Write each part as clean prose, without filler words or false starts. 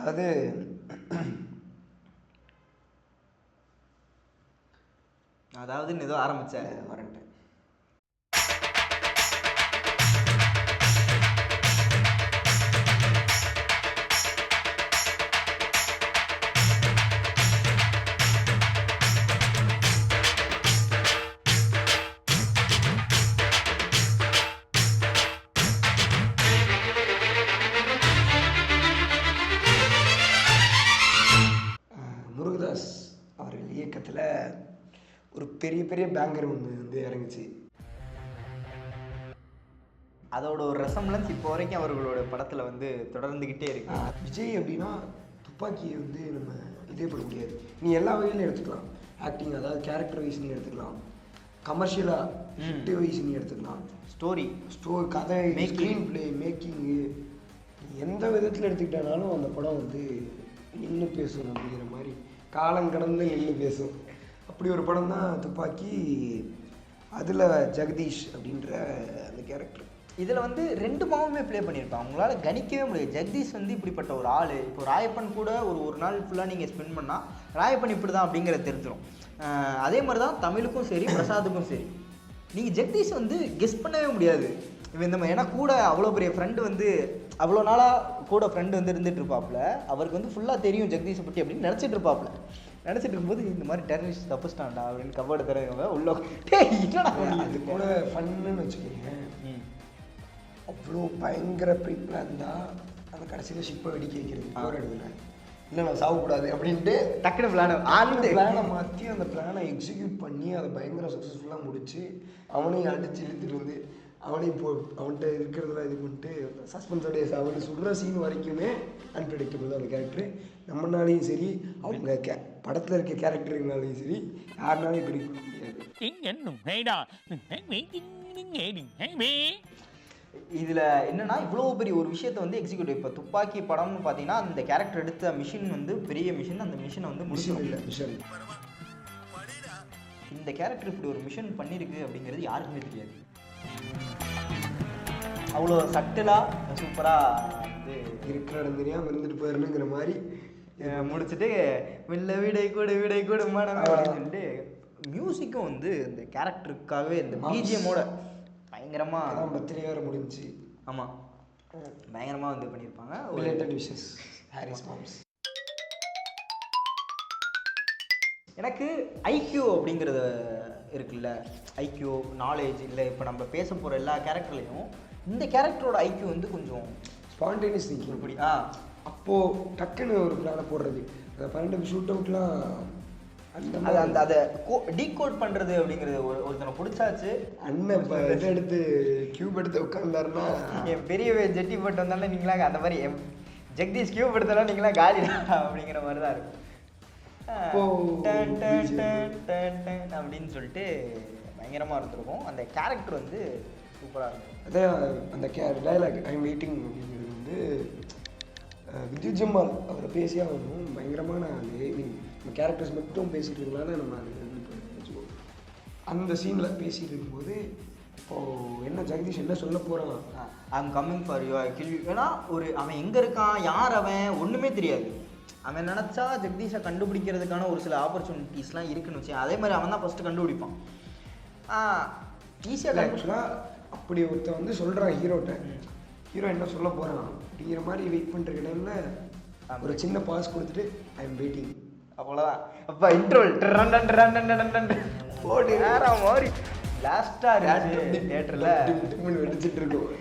அதாவது ஏதோ ஆரம்பித்தேன் வரேன்ட்டேன். முருகதாஸ் அவர்கள் இயக்கத்தில் ஒரு பெரிய பெரிய பேங்கர் ஒன்று வந்து இறங்குச்சு. அதோட ஒரு ரெசம்லன்ஸ் இப்போ வரைக்கும் அவர்களோட படத்தில் வந்து தொடர்ந்துக்கிட்டே இருக்கு. விஜய் அப்படின்னா துப்பாக்கியை வந்து நம்ம இதே பண்ண முடியாது. நீ எல்லா வகையிலும் எடுத்துக்கலாம். ஆக்டிங், அதாவது கேரக்டர் வைஸ் நீ எடுத்துக்கலாம், கமர்ஷியலாக ஹிட் வைஸ் நீ எடுத்துக்கலாம், ஸ்டோரி கதை, ஸ்க்ரீன் பிளே, மேக்கிங்கு, எந்த விதத்தில் எடுத்துக்கிட்டனாலும் அந்த படம் வந்து நின்று பேசும் அப்படிங்கிற மாதிரி காலம் கடந்து நின்று பேசும். அப்படி ஒரு படம் தான் துப்பாக்கி. அதில் ஜெகதீஷ் அப்படின்ற அந்த கேரக்டர் இதில் வந்து 2 பாவமே ப்ளே பண்ணியிருப்பாங்க. உங்களால் கணிக்கவே முடியாது. ஜெகதீஷ் வந்து இப்படிப்பட்ட ஒரு ஆள். இப்போ ராயப்பன் கூட ஒரு நாள் ஃபுல்லாக நீங்கள் ஸ்பெண்ட் பண்ணால் ராயப்பன் இப்படி தான் அப்படிங்கிறத தெரிஞ்சிடும். அதே மாதிரி தான் தமிழுக்கும் சரி பிரசாதுக்கும் சரி. நீங்கள் ஜெகதீஷ் வந்து கெஸ் பண்ணவே முடியாது. இவன் இந்த மாதிரி, ஏன்னா கூட அவ்வளோ பெரிய ஃப்ரெண்டு வந்து அவ்வளோ நாளாக கூட ஃப்ரெண்டு வந்து இருந்துகிட்டு இருப்பாப்புல. அவருக்கு வந்து ஃபுல்லாக தெரியும் ஜெகதீஷை பற்றி அப்படின்னு நினச்சிட்டு இருப்பாப்புல. நினச்சிட்டு இருக்கும்போது இந்த மாதிரி டெரரிஸ்ட் தப்புஸ்டாண்டா அப்படின்னு கபோர்டு தரவங்க உள்ள அது கூட ஃபன்னுன்னு வச்சுக்கோங்க. அவ்வளோ பயங்கர ப்ரீ பிளான் தான் அந்த கடைசியில் ஷிப்பை வெடிக்க வைக்கிறது. பவர் எடுக்கல, இல்லை நான் சாகக்கூடாது அப்படின்ட்டு டக்குனு பிளானை மாற்றி அந்த பிளானை எக்ஸிக்யூட் பண்ணி அதை பயங்கர சக்ஸஸ்ஃபுல்லாக முடித்து அவனையும் அடித்து இழுத்துட்டு வந்து அவனையும் அவன்கிட்ட இருக்கிறதுலாம் இது பண்ணிட்டு சஸ்பென்ஸோடைய அவனை சுடுற சீன் வரைக்குமே அன்பிரடிக்டபிள் தான் அந்த கேரக்டரு. நம்மனாலையும் சரி, அவங்க படத்தில் இருக்க கேரக்டருங்கனாலையும் சரி, யாருனாலையும் பிடிக்க முடியாது. இதில் என்னென்னா இவ்வளோ பெரிய ஒரு விஷயத்தை வந்து எக்ஸிக்யூட்டிவ். இப்போ துப்பாக்கி படம்னு பார்த்தீங்கன்னா அந்த கேரக்டர் எடுத்த மிஷின் வந்து பெரிய மிஷின். அந்த மிஷினை வந்து மிஷின் இல்லை, மிஷன். இந்த கேரக்டர் இப்படி ஒரு மிஷன் பண்ணியிருக்கு அப்படிங்கிறது யாருக்குமே தெரியாது. அவ்வளோ சட்டிலாக சூப்பராக வந்து இருக்கிற இடம் தெரியாமல் இருந்துட்டு போயிடணுங்கிற மாதிரி முடிச்சுட்டு வில்ல விடை கூட மாடன்ட்டு மியூசிக்கும் வந்து இந்த கேரக்டருக்காகவே இந்த பிஜிஎம்மோட பயங்கரமாக பர்த்டே வேறு முடிஞ்சு. ஆமாம், பயங்கரமாக வந்து பண்ணியிருப்பாங்க. ரிலேட்டட் விஷஸ் ஹாரிஸ் மாம்ஸ். எனக்கு ஐக்யூ அப்படிங்கிறது இருக்குல்ல, ஐக்யூ நாலேஜ் இல்லை. இப்போ நம்ம பேச போகிற எல்லா கேரக்டர்லேயும் இந்த கேரக்டரோட ஐக்யூ வந்து கொஞ்சம் ஸ்பான்டேனியஸ் திங்கிங். இப்படி அப்போது டக்குன்னு ஒரு பிளானை போடுறது, அந்த 12 ஷூட் அவுட்லாம் அந்த அதை டீகோட் பண்ணுறது அப்படிங்கிறது ஒருத்தனை பிடிச்சாச்சு. அண்ணன் இப்போ இதை எடுத்து கியூப் எடுத்து உட்காந்தாருன்னா என் பெரிய ஜெட்டி போட்டு வந்தாலும் நீங்களாம் அந்த மாதிரி ஜெகதீஷ் கியூப் எடுத்தாலும் நீங்களாம் காலி அப்படிங்கிற மாதிரி தான் இருக்கும். அப்படின்னு சொல்லிட்டு பயங்கரமாக இருந்திருக்கும். அந்த கேரக்டர் வந்து சூப்பராக இருக்கும். அதே அந்த டைலாக் ஐ எம் வெயிட்டிங் அப்படிங்கிறது வந்து வித்யுத் ஜம்மால் அவரை பேசியே ஆகணும். பயங்கரமான அந்த நம்ம கேரக்டர்ஸ் மட்டும் பேசிகிட்டு இருக்கனால நம்ம அது வச்சுக்கோம். அந்த சீனில் பேசிகிட்டு இருக்கும்போது இப்போது என்ன ஜெகதீஷ் என்ன சொல்ல போகிறான், I am coming for you, I kill you. ஏன்னா அவன் எங்கே இருக்கான், யார் அவன் ஒன்றுமே தெரியாது. அவன் நினச்சா ஜெகதீஷை கண்டுபிடிக்கிறதுக்கான ஒரு சில ஆப்பர்ச்சுனிட்டிஸ்லாம் இருக்குன்னு வச்சு, அதே மாதிரி அவன் தான் ஃபஸ்ட்டு கண்டுபிடிப்பான் ஈஸியாக. ஆக்சுவலாக அப்படி ஒருத்தன் வந்து சொல்கிறான் ஹீரோட்ட, ஹீரோ என்ன சொல்ல போகிறான் அப்படிங்கிற மாதிரி வெயிட் பண்ணுற டைமில் ஒரு சின்ன பாஸ் கொடுத்துட்டு ஐ எம் வெயிட்டிங், அவ்வளோதான். அப்போ இன்ட்ரோல் போட்டு நேரம் மாதிரி லாஸ்ட்டாக தியேட்டரில் வெடிச்சிட்டு இருக்கோம்.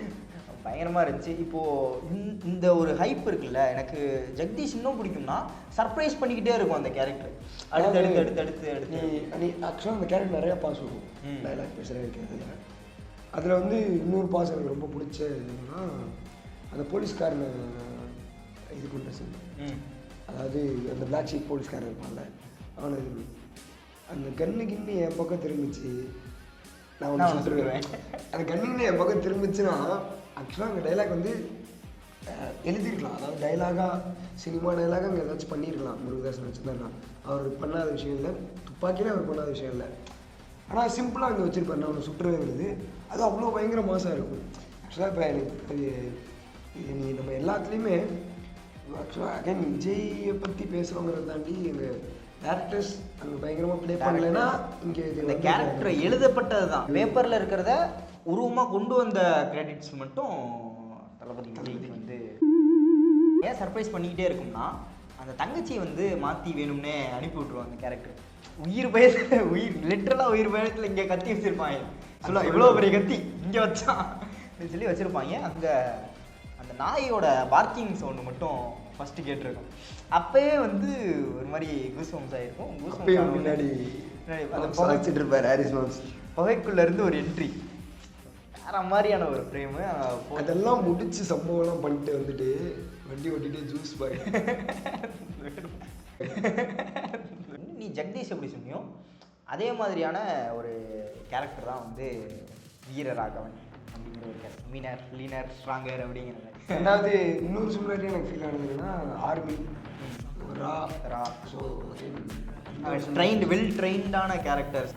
பயங்கரமாக இருந்துச்சு. இப்போது இந்த ஒரு ஹைப் இருக்குல்ல, எனக்கு ஜெகதீஷ் இன்னும் பிடிக்கும்னா சர்ப்ரைஸ் பண்ணிக்கிட்டே இருக்கும் அந்த கேரக்டர். அடுத்து நீ ஆக்சுவலாக அந்த கேரக்டர் நிறையா பாஸ் வரும் டைலாக் பேசுகிற வைக்கிறதுல. அதில் வந்து இன்னொரு பாஸ் எனக்கு ரொம்ப பிடிச்ச இதுன்னா அந்த போலீஸ்காரனை இது பண்ணுற சீன். அதாவது அந்த பிளாக் ஷீப் போலீஸ்காரன் இருப்பான்ல, அவனை இது அந்த கன்னு என் பக்கம் திரும்பிச்சு நான் ஒன்று சொல்லிருவேன். அந்த கன்னு என் பக்கம் திரும்பிச்சுன்னா ஆக்சுவலாக அந்த டைலாக் வந்து எழுதியிருக்கலாம். அதாவது டைலாகாக சினிமா டைலாக அங்கே ஏதாச்சும் பண்ணியிருக்கலாம். முருகதாஸ் வச்சுருந்தாருலாம் அவர் பண்ணாத விஷயம் இல்லை, துப்பாக்கியிலே அவர் பண்ணாத விஷயம் இல்லை. ஆனால் சிம்பிளாக அங்கே வச்சுருப்பார், நான் ஒன்று சுற்றுவேங்கிறது. அது அவ்வளோ பயங்கர மாசாக இருக்கும். ஆக்சுவலாக இப்போ எனக்கு நீ நம்ம எல்லாத்துலேயுமே ஆக்சுவலாக அகைன் விஜயை பற்றி பேசுகிறோங்கிறத தாண்டி எங்கள் டேரக்டர்ஸ் அங்கே பயங்கரமாக ப்ளே பண்ணலைன்னா இங்கே இந்த கேரக்டர் எழுதப்பட்டது தான், பேப்பரில் இருக்கிறத உருவமாக கொண்டு வந்த கிரெடிட்ஸ் மட்டும் தளபதி விஜய்க்கு வந்து ஏன் சர்ப்ரைஸ் பண்ணிக்கிட்டே இருக்கும்னா, அந்த தங்கச்சியை வந்து மாற்றி வேணும்னே அனுப்பி விட்ருவாங்க அந்த கேரக்டர். உயிர் பயத்தில் உயிர் லிட்டரலாக உயிர் பயத்தில் இங்கே கத்தி வச்சுருப்பாங்க. சொல்லுவாங்க இவ்வளோ பெரிய கத்தி இங்கே வச்சான் அப்படின்னு சொல்லி வச்சுருப்பாங்க. அங்கே அந்த நாயோட பார்க்கிங் சவுண்டு மட்டும் ஃபஸ்ட்டு கேட்டிருக்கும். அப்போயே வந்து ஒரு மாதிரி கூஸ்பம்ஸ் ஆகிருக்கும். கூஸ்பம்ஸ் முன்னாடி அந்த புகைச்சிட்டு இருப்பார் ஹாரிஸ் மாம்ஸ், புகைக்குள்ளேருந்து ஒரு என்ட்ரி வேற மாதிரியான ஒரு ஃப்ரேமு. அதெல்லாம் முடிச்சு சம்பவம்லாம் பண்ணிட்டு வந்துட்டு வண்டி ஓட்டிட்டு ஜூஸ் பாய். நீ ஜெகதீஷ் எப்படி சொன்னியோ அதே மாதிரியான ஒரு கேரக்டர் தான் வந்து வீரராகவன் அப்படிங்கிற ஒரு கேரக்டர். மீனர் லீனர் ஸ்ட்ராங்கர் அப்படிங்கிற மாதிரி. ரெண்டாவது இன்னொரு சிமிலாரிட்டி எனக்கு ஃபீல் ஆனதுன்னா ஆர்மி ரா ரா ஸோ வெல் ட்ரெயின்டான கேரக்டர்ஸ்.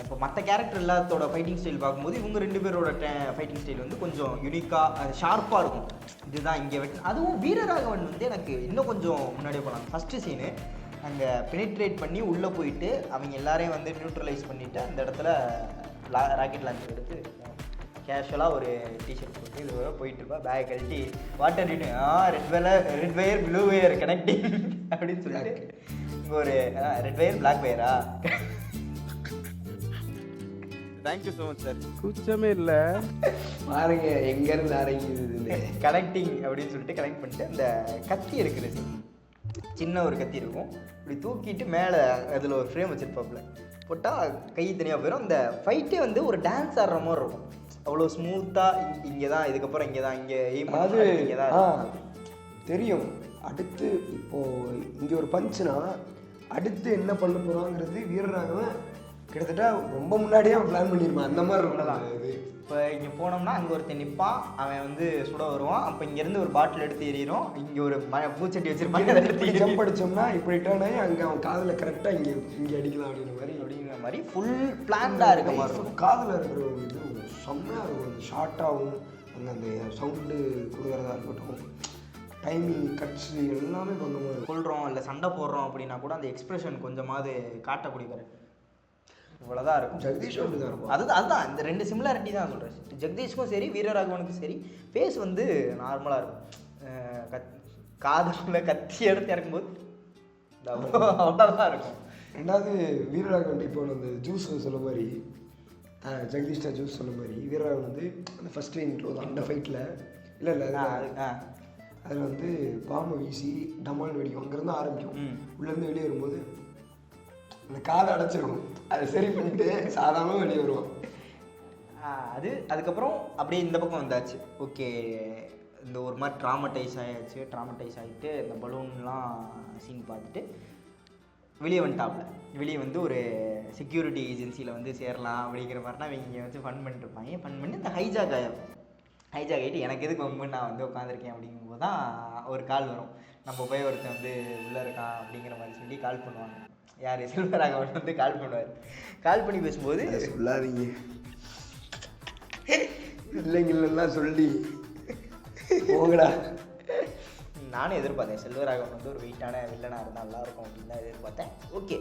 இப்போ மற்ற கேரக்டர் எல்லாத்தோட ஃபைட்டிங் ஸ்டைல் பார்க்கும்போது இவங்க 2 பேரோட ஃபைட்டிங் ஸ்டைல் வந்து கொஞ்சம் யூனிக்காக ஷார்ப்பாக இருக்கும். இதுதான் இங்கே அதுவும் வீரராகவன் வந்து எனக்கு இன்னும் கொஞ்சம் முன்னாடியே போகலாம். ஃபஸ்ட்டு சீனு அங்கே பெனிட்ரேட் பண்ணி உள்ளே போயிட்டு அவங்க எல்லாரையும் வந்து நியூட்ரலைஸ் பண்ணிவிட்டு அந்த இடத்துல ராக்கெட் லான்ச்சர் எடுத்து கேஷுவலாக ஒரு டிஷர்ட் போட்டு இது போயிட்டுருப்பா, பேக் கழட்டி water red wire blue wire connecting அப்படின்னு சொல்லிட்டு இங்கே ஒரு ரெட் வயர் பிளாக் வயரா. Thank you so much sir. கூச்சமே இல்லை பாருங்க எங்கேருந்து ஆரம்பிக்குது கனெக்டிங் அப்படின்னு சொல்லிட்டு கனெக்ட் பண்ணிட்டு அந்த கத்தி இருக்குது, சின்ன ஒரு கத்தி இருக்கும், இப்படி தூக்கிட்டு மேலே அதில் ஒரு ஃப்ரேம் வச்சுருப்பாப்புல போட்டால் கை தனியாக போயிடும். அந்த ஃபைட்டே வந்து ஒரு டான்ஸ் ஆடுற மாதிரி இருக்கும், அவ்வளோ ஸ்மூத்தாக. இங்கே தான் இதுக்கப்புறம் இங்கே தான் இங்கே அது இங்கே தான் தெரியும். அடுத்து இப்போது இங்கே ஒரு பஞ்சுனா அடுத்து என்ன பண்ண போகிறாங்கிறது வீரராகவன் கிட்டத்தட்ட ரொம்ப முன்னாடியே அவன் பிளான் பண்ணியிருப்பான். அந்த மாதிரி தான் இது. இப்போ இங்கே போனோம்னா அங்கே ஒருத்தன் நிற்பான், அவன் வந்து சுட வருவான். அப்போ இங்கேருந்து ஒரு பாட்டில் எடுத்து எறிகிறோம், இங்கே ஒரு பூச்சட்டி வச்சுருப்பாங்க, ஜம்ப் அடித்தோம்னா இப்படி டேர்ன் ஆகி அங்கே அவன் காதில் கரெக்டாக இங்கே அடிக்கலாம் அப்படிங்கிற மாதிரி ஃபுல் பிளான்டாக இருக்க மாதிரி இருக்கும். காதில் இருக்கிற ஒரு இது செம்மையாக இருக்கும். அந்த ஷார்ட்டாகவும் அந்த சவுண்டு கொடுக்குறதா இருக்கட்டும், டைமிங் கட்ஸு எல்லாமே பண்ணுவோம். கொள்கிறோம் இல்லை சண்டை போடுறோம் அப்படின்னா கூட அந்த எக்ஸ்பிரஷன் கொஞ்சமாவது காட்டக்கூடிய கரெக்ட் இவ்வளோதான் இருக்கும். ஜெகதீஷும் அப்படி தான் இருக்கும். அதுதான் இந்த 2 சிமிலாரிட்டி தான் சொல்கிறேன். ஜெகதீஷ்க்கும் சரி வீரராகவனுக்கும் சரி ஃபேஸ் வந்து நார்மலாக இருக்கும். காதுக்குள்ளே கத்தி எடுத்து இறக்கும்போது அவ்வளோதான் இருக்கும். ரெண்டாவது வீரராகவன் இப்போ அந்த ஜூஸ் சொல்ல மாதிரி ஜெகதீஷ்டா ஜூஸ் சொன்ன மாதிரி வீரராகவன் வந்து அந்த ஃபஸ்ட்டு இன்ட்ரோ தான் அந்த ஃபைட்டில் இல்லை அதில் வந்து பாம்பை வீசி டமால் வெடிக்கும். அங்கேருந்து ஆரம்பிக்கும், உள்ளேருந்து வெளியே வரும்போது அந்த காதை அடைச்சிடும், அதை சரி பண்ணிட்டு சாதாரணமாக வெளியே வருவோம். அதுக்கப்புறம் அப்படியே இந்த பக்கம் வந்தாச்சு. ஓகே, இந்த ஒரு மாதிரி ட்ராமடைஸ் ஆகிட்டு இந்த பலூன்லாம் சீன் பார்த்துட்டு வெளியே வந்துட்டாப்புல. வெளியே வந்து ஒரு செக்யூரிட்டி ஏஜென்சியில் வந்து சேரலாம் அப்படிங்கிற மாதிரினா இவங்க வந்து ஃபன் பண்ணிட்டுருப்பாங்க. ஃபன் பண்ணி இந்த ஹைஜாக் ஆகிட்டு எனக்கு எதுக்கு ரொம்ப நான் வந்து உட்காந்துருக்கேன் அப்படிங்கும்போது தான் ஒரு கால் வரும். நம்ம போய் ஒருத்தன் வந்து உள்ளே இருக்கான் அப்படிங்கிற மாதிரி சொல்லி கால் பண்ணுவாங்க. யார் செல்வராகவன் வந்து கால் பண்ணுவார். கால் பண்ணி பேசும்போது சொல்லாதீங்க இல்லைங்களா சொல்லி போங்கடா. நானும் எதிர்பார்த்தேன் செல்வராகவன் வந்து ஒரு வெயிட்டான வில்லனாக இருந்தால் நல்லாயிருக்கும் அப்படின்னு தான் எதிர்பார்த்தேன். ஓகே,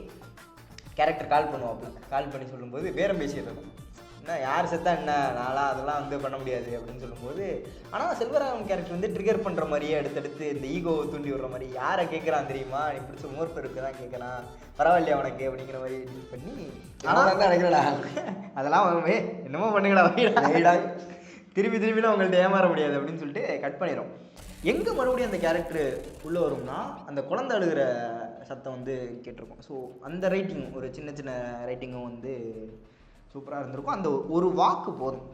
கேரக்டர் கால் பண்ணுவோம். கால் பண்ணி சொல்லும்போது பேரம் பேசிட்டு இருக்கோம். என்ன யார் செத்தா என்ன, நான்லாம் அதெல்லாம் வந்து பண்ண முடியாது அப்படின்னு சொல்லும்போது, ஆனால் செல்வராகவன் கேரக்டர் வந்து ட்ரிகர் பண்ணுற மாதிரியே அடுத்தடுத்து இந்த ஈகோவை தூண்டி விடுற மாதிரி, யாரை கேட்குறான் தெரியுமா, நீ பிடிச்ச மோர் பெருக்கு தான் கேட்குறான், பரவாயில்லையா உனக்கு அப்படிங்கிற மாதிரி டீல் பண்ணி, ஆனால் நினைக்கிறடா அதெல்லாம் என்னமோ பண்ணுங்களா வைடா, திரும்பிலாம் அவங்கள்ட்ட ஏமாற முடியாது அப்படின்னு சொல்லிட்டு கட் பண்ணிடும். எங்கே மறுபடியும் அந்த கேரக்டர் உள்ளே வரும்னா அந்த குழந்தை அழுகிற சத்தம் வந்து கேட்டிருக்கோம். ஸோ அந்த ரைட்டிங் ஒரு சின்ன ரைட்டிங்கும் வந்து சூப்பராக இருந்திருக்கும். அந்த ஒரு வாக்கு போதும்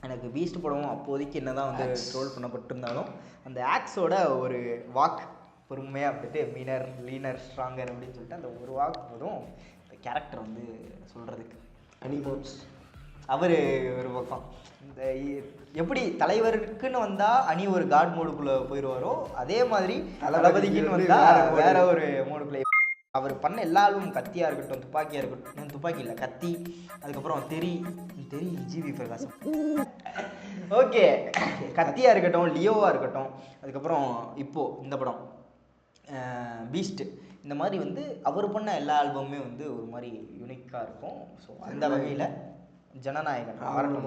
எனக்கு. பீஸ்ட் படமும் அப்போதைக்கு என்ன தான் வந்து ட்ரோல் பண்ணப்பட்டிருந்தாலும் அந்த ஆக்ஸோட ஒரு வாக்கு பொறுமையாக அப்படின்ட்டு மீனர் லீனர் ஸ்ட்ராங்கர் அப்படின்னு சொல்லிட்டு அந்த ஒரு வாக்கு போதும் இந்த கேரக்டர் வந்து சொல்கிறதுக்கு. அனிமோட்ஸ் அவர் ஒரு பக்கம் இந்த எப்படி தலைவருக்குன்னு வந்தால் அணி ஒரு காட் மோடுக்குள்ளே போயிடுவாரோ அதே மாதிரி தளபதிக்குன்னு வந்தால் வேற ஒரு மோடுக்குள்ளே அவர் பண்ண எல்லா ஆல்பம் கத்தியாக இருக்கட்டும், துப்பாக்கியாக இருக்கட்டும், துப்பாக்கி இல்லை கத்தி, அதுக்கப்புறம் தெரி ஜிவி பிரகாசம், ஓகே, கத்தியாக இருக்கட்டும், லியோவாக இருக்கட்டும், அதுக்கப்புறம் இப்போது இந்த படம் பீஸ்ட், இந்த மாதிரி வந்து அவர் பண்ண எல்லா ஆல்பமுமே வந்து ஒரு மாதிரி யூனிக்காக இருக்கும். ஸோ அந்த வகையில் ஜனநாயகன் வரட்டும்,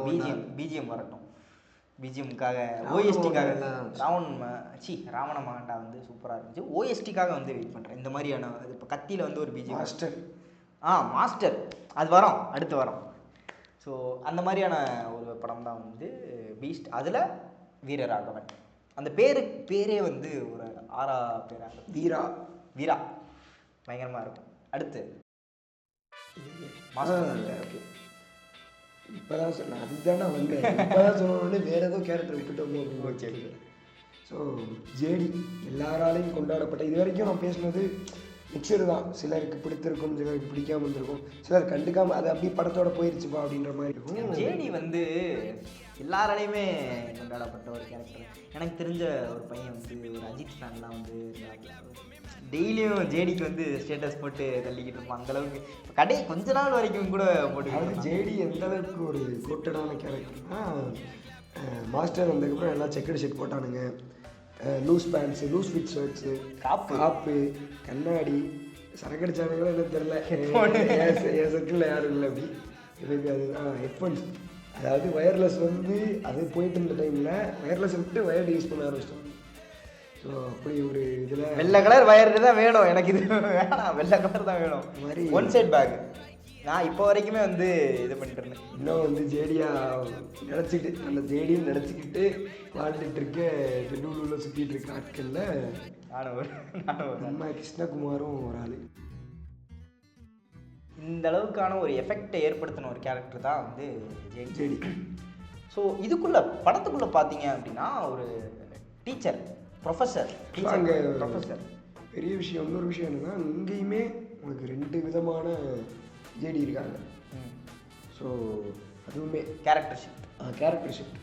பிஜிஎம் வரட்டும், பிஜிஎம்காக ஓஎஸ்டிக்காக ராவண மகண்டா வந்து சூப்பராக இருந்துச்சு. ஓஎஸ்டிக்காக வந்து வெயிட் பண்ணுறேன். இந்த மாதிரியான இப்போ கத்தியில் வந்து ஒரு பிஜிஎம் மாஸ்டர் அது வரோம் அடுத்து வரோம். ஸோ அந்த மாதிரியான ஒரு படம் தான் வந்து பீஸ்ட். அதில் வீரராகவன் அந்த பேரே வந்து ஒரு ஆரா பேராக வீரா பயங்கரமாக இருக்கும். அடுத்து ஓகே, இப்போதான் சொன்னேன், அதுதானே வந்தேன். இப்போதான் சொன்னோடனே வேறு ஏதோ கேரக்டர் விட்டுட்டோமோ அப்படின்னு. ஸோ ஜேடி எல்லாராலையும் கொண்டாடப்பட்ட, இது வரைக்கும் நான் பேசுனது மிக்சர் தான். சிலருக்கு பிடித்திருக்கும், சிலருக்கு பிடிக்காமல் இருந்திருக்கும், சிலர் கண்டுக்காமல் அது அப்படி படத்தோட போயிடுச்சுப்பா அப்படின்ற மாதிரி இருக்கும். ஜேடி வந்து எல்லாராலையுமே கொண்டாடப்பட்ட ஒரு கேரக்டர். எனக்கு தெரிஞ்ச ஒரு பையன் வந்து ஒரு அஜித் ஃபேன்லாம் வந்து டெய்லியும் ஜேடிக்கு வந்து ஸ்டேட்டஸ் போட்டு தள்ளிக்கிட்டு இருப்பான். அந்தளவுக்கு கொஞ்ச நாள் வரைக்கும் கூட போட்டு. ஜேடி எந்த அளவுக்கு ஒரு கோட்டடான கேரக்டர்னா, மாஸ்டர் வந்ததுக்கப்புறம் எல்லாம் செக்கடு ஷர்ட் போட்டானுங்க, loose pants, loose fit shirts, காப்பு, கண்ணாடி, சரக்கடிச்சானுங்களோ என்ன தெரில, என் சர்க்கிளில் யாரும் இல்லை. அப்படி எனக்கு அதுதான் ஹெட்ஃபோன்ஸ், அதாவது வயர்லெஸ் வந்து அது போயிட்டு இருந்த டைமில் வயர்லெஸ் விட்டு வயர்டு யூஸ் பண்ண ஆரம்பிச்சிட்டோம். ஸோ அப்படி ஒரு இதில் வெள்ளை கலர் வயர்டு தான் வேணும் எனக்கு, இது வேணாம், வெள்ளை கலர் தான் வேணும். இந்த மாதிரி ஒன் சைட் பேக் நான் இப்போ வரைக்குமே வந்து இது பண்ணிட்டு இருந்தேன். இன்னும் வந்து ஜேடியா நினச்சிக்கிட்டு, அந்த ஜேடியும் நினச்சிக்கிட்டு வாழ்ந்துட்டு இருக்க பெங்களூரில் சுற்றிட்டு இருக்க ஆட்களில் நானும் நம்ம கிருஷ்ணகுமாரும் ஒரு ஆள். இந்த அளவுக்கான ஒரு எஃபெக்டை ஏற்படுத்தின ஒரு கேரக்டர் தான் வந்து ஜேடி. ஸோ இதுக்குள்ள படத்துக்குள்ளே பார்த்தீங்க அப்படின்னா ஒரு டீச்சர், ப்ரொஃபஸர். பெரிய விஷயம், இன்னொரு விஷயம் என்னன்னா, இங்கேயுமே உனக்கு 2 விதமான ஜேடி இருக்காங்க. ஸோ அதுவுமே கேரக்டர் ஷிஃப்ட்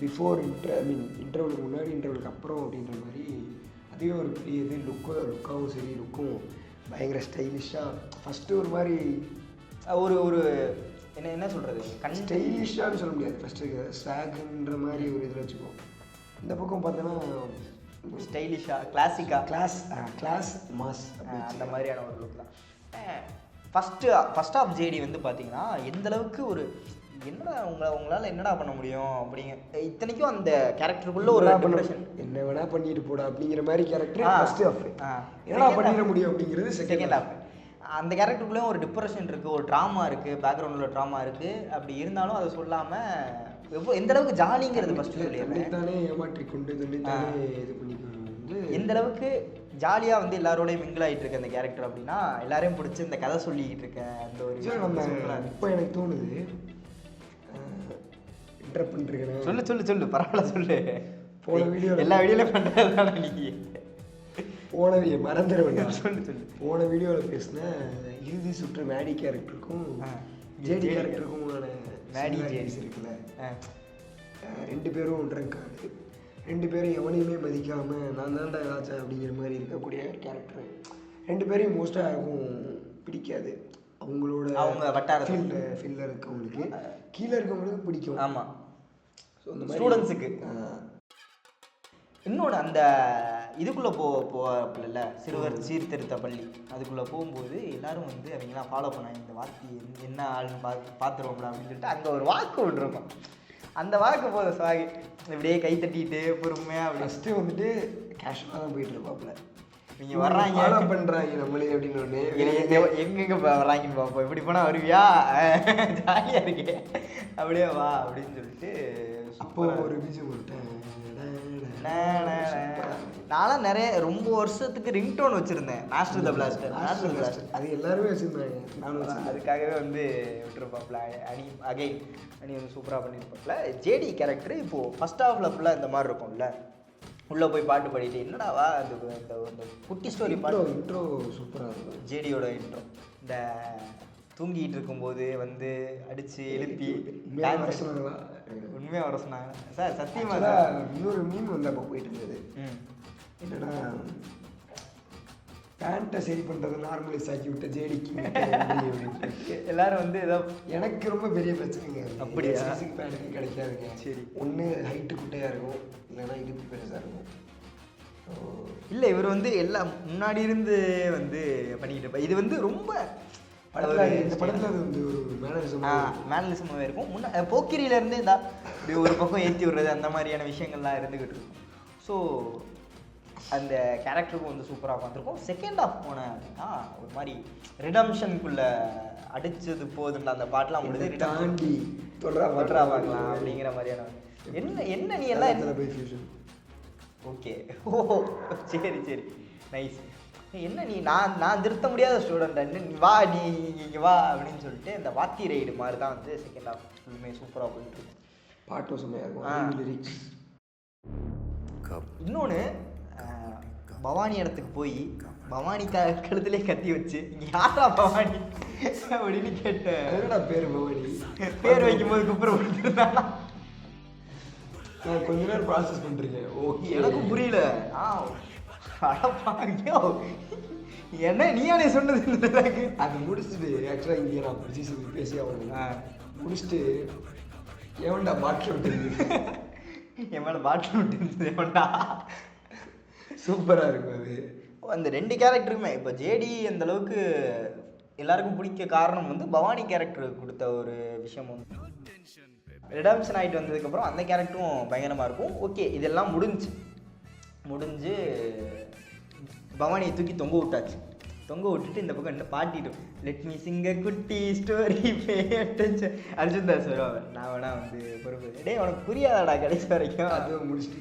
பிஃபோர் இன்டர்வலுக்கு முன்னாடி, இன்டர்வலுக்கு அப்புறம் அப்படின்ற மாதிரி. அதுவே ஒரு பெரிய இது. லுக்காகவும் சரி, லுக்கும் பயங்கர ஸ்டைலிஷாக. ஃபஸ்ட்டு ஒரு மாதிரி ஒரு என்ன சொல்கிறது, ஸ்டைலிஷான்னு சொல்ல முடியாது, ஃபஸ்ட்டு ஸ்வாக்ன்ற மாதிரி ஒரு இதில் வச்சுக்குவோம். இந்த பக்கம் பார்த்தோன்னா ஸ்டைலிஷாக கிளாசிக்காக கிளாஸ் மாஸ் அந்த மாதிரியான ஒரு லுக் தான். ஃபஸ்ட் ஆஃப் ஜேடி வந்து பார்த்தீங்கன்னா எந்தளவுக்கு ஒரு என்னடா உங்களால் என்னடா பண்ண முடியும் அப்படிங்க, இத்தனைக்கும் அந்த கேரக்டருக்குள்ள ஒரு என்ன வேணா பண்ணிட்டு போடா அப்படிங்கிற மாதிரி கேரக்டர் ஃபர்ஸ்ட் ஆஃப். என்னடா பண்ணிட முடியும் அப்படிங்கிறது செகண்ட் ஆஃப். அந்த கேரக்டருக்குள்ளேயும் ஒரு டிப்ரெஷன் இருக்குது, ஒரு ட்ராமா இருக்குது, பேக்ரவுண்டில் ட்ராமா இருக்குது. அப்படி இருந்தாலும் அதை சொல்லாமல் எந்த அளவுக்கு ஜாலிங்கிறது ஃபஸ்ட்டு சொல்லிடுறேன். தானே ஏமாற்றி கொண்டு தன்னைத்தானே இது பண்ணிக்கிறது, எந்த அளவுக்கு ஜாலியாக வந்து எல்லாரோடையும் மிங்கிள் ஆகிட்டு இருக்க அந்த கேரக்டர் அப்படின்னா, எல்லாரையும் பிடிச்சி இந்த கதை சொல்லிக்கிட்டு இருக்கேன் அந்த ஒரு இப்போ எனக்கு தோணுது. இன்டரப்ட் பண்ணிருக்கேன், சொல்லு பரவாயில்ல சொல்லு. போன வீடியோ எல்லா வீடியோலையும் பண்ணுறது தானே நீங்கள், மறந்துடுவேன். சொல்லு போன வீடியோவில் பேசின இறுதி சுற்று மேடி கேரக்டருக்கும் ஜேடி கேரக்டருக்கும் மேடி ஜேடிஸ் இருக்குல்ல, 2 பேரும் ட்ரங்காடு, 2 பேரும் எவனையுமே மதிக்காமல் நான் தான்டா ஏதாச்சும் அப்படிங்கிற மாதிரி இருக்கக்கூடிய கேரக்டர். 2 பேரையும் மோஸ்ட்டாக யாருக்கும் பிடிக்காது. அவங்க வட்டாரத்தில் ஃபீல்டில் இருக்கவங்களுக்கு, கீழே இருக்கவங்களுக்கு பிடிக்கும். ஆமாம். ஸோ அந்த மாதிரி ஸ்டூடெண்ட்ஸுக்கு இன்னொன்று அந்த இதுக்குள்ளே போகல, சிறுவர் சீர்திருத்த பள்ளி, அதுக்குள்ளே போகும்போது எல்லாரும் வந்து அவங்களாம் ஃபாலோ பண்ணாங்க. இந்த வாக்கு என்ன ஆள்னு பார்த்துருவோம்ல அப்படின்னு சொல்லிட்டு அங்கே ஒரு வாக்கு விட்ருக்கோம். அந்த வாக்கு போத சாகி இப்படியே கை தட்டிட்டு பொறுமையாக அப்படி ஃபஸ்ட்டு வந்துட்டு கேஷுவலாக தான் போயிட்டு இருப்பாப்புல. நீங்கள் வர்றாங்க பண்ணுறாங்க நம்மளே அப்படின்னு ஒன்று எங்கெங்கே வர்றாங்கன்னு பார்ப்போம். இப்படி போனால் வருவியா, ஜாலியாக இருக்கே, அப்படியே வா அப்படின்னு சொல்லிட்டு அப்போ ஒரு பீஜம் போட்டேன். நான்லாம் நிறைய ரொம்ப வருஷத்துக்கு ரிங்டோன் வச்சுருந்தேன், மாஸ்டர் த பிளாஸ்டர். அது எல்லாருமே வச்சுருந்தாங்க, நானும் அதுக்காகவே வந்து விட்டுருப்பாப்புல. அகைன் வந்து சூப்பராக பண்ணியிருப்பாப்புல. ஜேடி கேரக்டர் இப்போது ஃபஸ்ட் ஹாஃபில் ஃபுல்லாக இந்த மாதிரி இருக்கும்ல, உள்ளே போய் பாட்டு பாடிட்டு என்னடாவா அந்த குட்டி ஸ்டோரி பாட்டு. இன்ட்ரோ சூப்பராக இருக்கும் ஜேடியோட இன்ட்ரோ. இந்த தூங்கிட்டு இருக்கும்போது வந்து அடித்து எழுப்பி உண்மையாக வர சொன்னாங்க சார். சத்தியமாக இன்னொரு மீன் வந்து அப்போ போயிட்டு இருந்தது. என்னன்னா பேண்ட்டை சரி பண்ணுறது நார்மலைஸ் ஆக்கி விட்ட ஜேடிக்கு எல்லாரும் வந்து ஏதோ எனக்கு ரொம்ப பெரிய பிரச்சனைங்க. அப்படியா? சைஸுக்கு பேண்ட்டுக்கு கிடைக்காதுங்க. சரி. ஒன்று ஹைட்டு குட்டையாக இருக்கும், இல்லைன்னா இடுப்பு பெருசாக இருக்கும். இல்லை இவர் வந்து எல்லாம் முன்னாடி இருந்து வந்து பண்ணிக்கிட்டு இருப்பார். இது வந்து ரொம்ப இந்த படத்தில் அது வந்து ஒரு மேனலிசமாகவே இருக்கும். போக்கிரியிலேருந்து இந்த ஒரு பக்கம் ஏற்றி விடுறது அந்த மாதிரியான விஷயங்கள்லாம் இருந்துக்கிட்டு இருக்கும். ஸோ அந்த கேரக்டருக்கும் வந்து சூப்பராக வந்திருக்கும். செகண்ட் ஹாஃப் போன அப்படின்னா ஒரு மாதிரி ரிடம்ஷனுக்குள்ளே அடித்தது போதுன்ற அந்த பாட்டெலாம் முடிஞ்சு தாண்டி தொடரா பார்க்கலாம் அப்படிங்கிற மாதிரியான என்ன நீ எல்லாம் ஓகே. ஓ சரி நைஸ். என்ன நீ நான் திருத்த முடியாத ஸ்டூடெண்ட், நீ வா நீ இங்கே வா அப்படின்னு சொல்லிட்டு இந்த வாத்தி ரைடு மாதிரி தான் வந்து செகண்ட் ஹாஃப் ஃபுல்லுமே சூப்பராக போயிட்டு இருக்கு. பாட்டும் செம்மையாக இருக்கும். இன்னொன்று பவானி இடத்துக்கு போய் பவானி கழுத்துலேயே கத்தி வச்சு இங்கே யாரா பவானி அப்படின்னு கேட்டேன். பேர் பவானி பேர் வைக்கும்போது குப்புற கொடுத்துருந்தான். நான் கொஞ்ச நேரம் ப்ராசஸ் பண்ணுறீங்க. ஓகே எனக்கும் புரியல. அடப்பாங்க என்ன நீயானே சொன்னது. அது முடிச்சுட்டு ஆக்சுவலாக இங்கே நான் பேசி அவங்க முடிச்சுட்டு எவன்டா பாட்டில் விட்டு என் மேலே பாட்டில் விட்டு எவன்டா சூப்பராக இருக்கும் அது. அந்த ரெண்டு கேரக்டருக்குமே இப்போ ஜேடி அந்த அளவுக்கு எல்லாருக்கும் பிடிக்க காரணம் வந்து பவானி கேரக்டர் கொடுத்த ஒரு விஷயம் வந்து ரிடம்ஷன் ஆகிட்டு வந்ததுக்கப்புறம் அந்த கேரக்டரும் பயங்கரமாக இருக்கும். ஓகே இதெல்லாம் முடிஞ்சு பவானியை தூக்கி தொங்க விட்டுட்டு இந்த பக்கம் என்ன பாட்டிடும் லெட் மீ சிங்க குட்டி ஸ்டோரி அர்ஜுன் தாஸ் வருவாங்க. நான் வேணா வந்து பொறுப்பு டே உனக்கு புரியாதாடா கடைசி வரைக்கும். அதுவும் முடிச்சுட்டு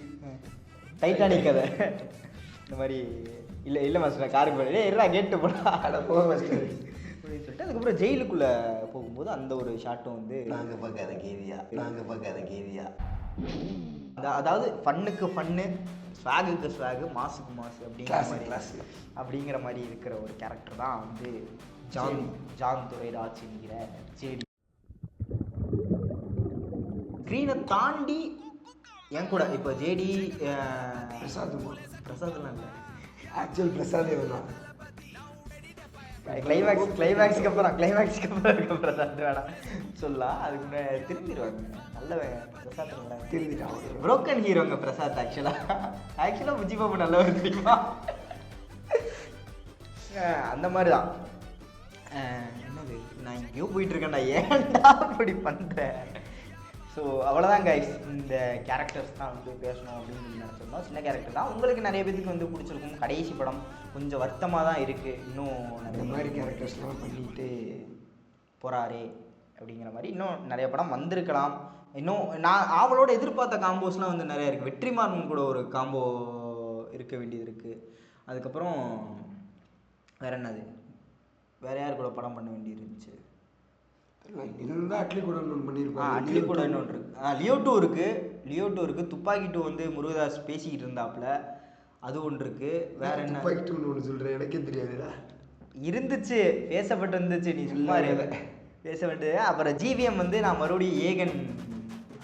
டைட்டானிக் கதை இந்த மாதிரி இல்லை மாஸ்டர் காருக்கு போய் எல்லா கேட்டு போடா போக மாஸ்டர் அப்படின்னு சொல்லிட்டு அதுக்கப்புறம் ஜெயிலுக்குள்ளே போகும்போது அந்த ஒரு ஷாட்டும் வந்து நாங்கள் பார்க்காத கேவியா அதாவது ஃபன்னுக்கு ஃபன்னு, ஸ்வாகுக்கு ஸ்வாகு, மாசுக்கு மாசு அப்படிங்கிற மாதிரி இருக்கிற ஒரு கேரக்டர் தான் வந்து ஜான் துரைராஜ் என்கிற ஜேடி. ஸ்க்ரீனை தாண்டி என் கூட இப்போ ஜேடி பிரசாத்லாம் இல்லை, ஆக்சுவல் பிரசாதே தான். கிளைமேக்ஸுக்கு அப்புறம் இருக்க பிரசாத் வேணாம் சொல்லலாம். அதுக்கு முன்னாடி திரும்பிடுவாங்க. நல்ல பிரசாத் திரும்பிட்டாங்க. புரோக்கன் ஹீரோங்க பிரசாத். ஆக்சுவலாக புஜிபாபு நல்லவர் தெரியுமா? அந்த மாதிரி தான். என்னது நான் எங்கேயோ போயிட்டு இருக்கேன்டா, ஏன்டா அப்படி பண்ணுறேன். ஸோ அவ்வளோதான் கைஸ், இந்த கேரக்டர்ஸ் தான் வந்து பேசணும் அப்படின்னு நினச்சிருந்தோம். சின்ன கேரக்டர் தான், உங்களுக்கு நிறைய பேருக்கு வந்து பிடிச்சிருக்கும். கடைசி படம் கொஞ்சம் வருத்தமாக தான் இருக்குது. இன்னும் நிறைய மாதிரி கேரக்டர்ஸ்லாம் பண்ணிட்டு போகிறாரே அப்படிங்கிற மாதிரி இன்னும் நிறைய படம் வந்திருக்கலாம். இன்னும் நான் அவளோட எதிர்பார்த்த காம்போஸ்லாம் வந்து நிறையா இருக்குது. வெற்றிமாறன் கூட ஒரு காம்போ இருக்க வேண்டியது இருக்குது. அதுக்கப்புறம் வேறு யார் கூட படம் பண்ண வேண்டியது இருந்துச்சு? அட்லி கூட பண்ணியிருப்பாங்க. அட்லி கூட இன்னொன்று இருக்குது. லியோ 2 இருக்குது. துப்பாக்கி 2 வந்து முருகதாஸ் பேசிக்கிட்டு இருந்தாப்புல, அது ஒன்று இருக்குது. வேற என்ன துப்பாக்கி 2 ஒன்று சொல்கிறேன், எனக்கே தெரியாதுடா. இருந்துச்சு, பேசப்பட்டு இருந்துச்சு. நீ சும்மா பேசப்பட்டு. அப்புறம் ஜிவிஎம் வந்து நான் மறுபடியும் ஏகன்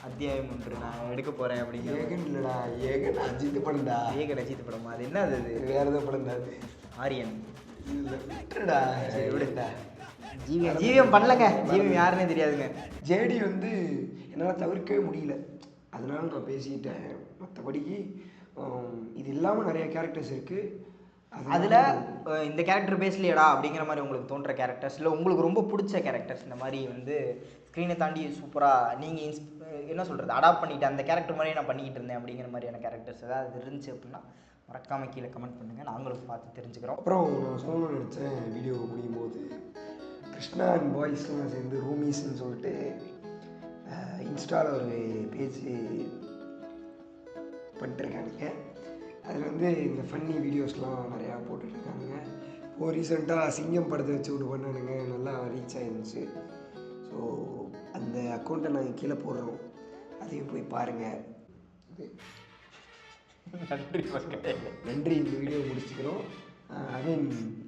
அத்தியாயம் 1 நான் எடுக்க போகிறேன் அப்படிங்கிற. ஏகன் இல்லைடா, ஏகன் அஜித் படம்டா. ஏகன் அஜித் படமா? அது என்ன அது? வேறு எதாவது படம் தான். ஆரியன் இல்லைடா. சரி விடுடா. ஜிவிஎம் பண்ணலங்க. ஜிவிஎம் யாருன்னே தெரியாதுங்க. ஜேடி வந்து என்னால் தவிர்க்கவே முடியல, அதனால நான் பேசிட்டேன். மற்றபடிக்கு இது இல்லாமல் நிறைய கேரக்டர்ஸ் இருக்குது. அதில் இந்த கேரக்டர் பேசலையடா அப்படிங்கிற மாதிரி உங்களுக்கு தோன்ற கேரக்டர்ஸ், இல்லை உங்களுக்கு ரொம்ப பிடிச்ச கேரக்டர்ஸ், இந்த மாதிரி வந்து ஸ்க்ரீனை தாண்டி சூப்பராக நீங்கள் என்ன சொல்கிறது அடாப்ட் பண்ணிவிட்டு அந்த கேரக்டர் மாதிரியே நான் பண்ணிக்கிட்டு இருந்தேன் அப்படிங்கிற மாதிரியான கேரக்டர்ஸ் ஏதாவது இருந்துச்சு அப்படின்னா மறக்காமல் கீழே கமெண்ட் பண்ணுங்கள், நாங்களும் பார்த்து தெரிஞ்சுக்கிறோம். அப்புறம் நான் சொல்லணும்னு நினச்சேன், வீடியோ முடியும் போது கிருஷ்ணா அண்ட் பாய்ஸ்லாம் சேர்ந்து ரூமீஸ்ன்னு சொல்லிட்டு இன்ஸ்டாவில் ஒரு பேஜ் பண்ணிட்டுருக்கானுங்க. அதில் வந்து இந்த ஃபன்னி வீடியோஸ்லாம் நிறையா போட்டுட்ருக்கானுங்க. இப்போ ரீசெண்டாக சிங்கம் படத்தை வச்சு விட்டு பண்ணானுங்க, நல்லா ரீச் ஆகிருந்துச்சு. ஸோ அந்த அக்கௌண்ட்டை நாங்கள் கீழே போடுறோம், அதையும் போய் பாருங்கள். நன்றி. இந்த வீடியோ முடிச்சுக்கிறோம்.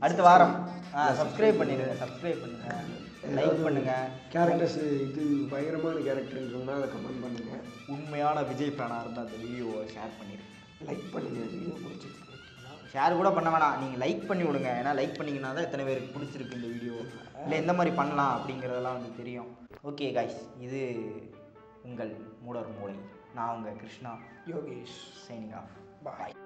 அடுத்த வாரம் சப்ஸ்கிரைப் பண்ணிடுங்க, லைக் பண்ணுங்கள். கேரக்டர்ஸ் இது பயங்கரமான கேரக்டர்னு சொன்னால் அதை கமெண்ட் பண்ணுங்கள். உண்மையான விஜய் ஃபேனாக இருந்தால் அந்த வீடியோவை ஷேர் பண்ணிடுங்க, லைக் பண்ணுங்கள். வீடியோ பிடிச்சிருக்கு ஷேர் கூட பண்ண வேணாம், நீங்கள் லைக் பண்ணி விடுங்க. ஏன்னா லைக் பண்ணிங்கன்னா தான் எத்தனை பேருக்கு பிடிச்சிருக்கு இந்த வீடியோ, இல்லை எந்த மாதிரி பண்ணலாம் அப்படிங்கிறதெல்லாம் வந்து தெரியும். ஓகே காய்ஸ், இது உங்கள் மூடர் மூளை. நான் உங்கள் கிருஷ்ணா யோகேஷ் சைனிங் ஆஃப். பாய்.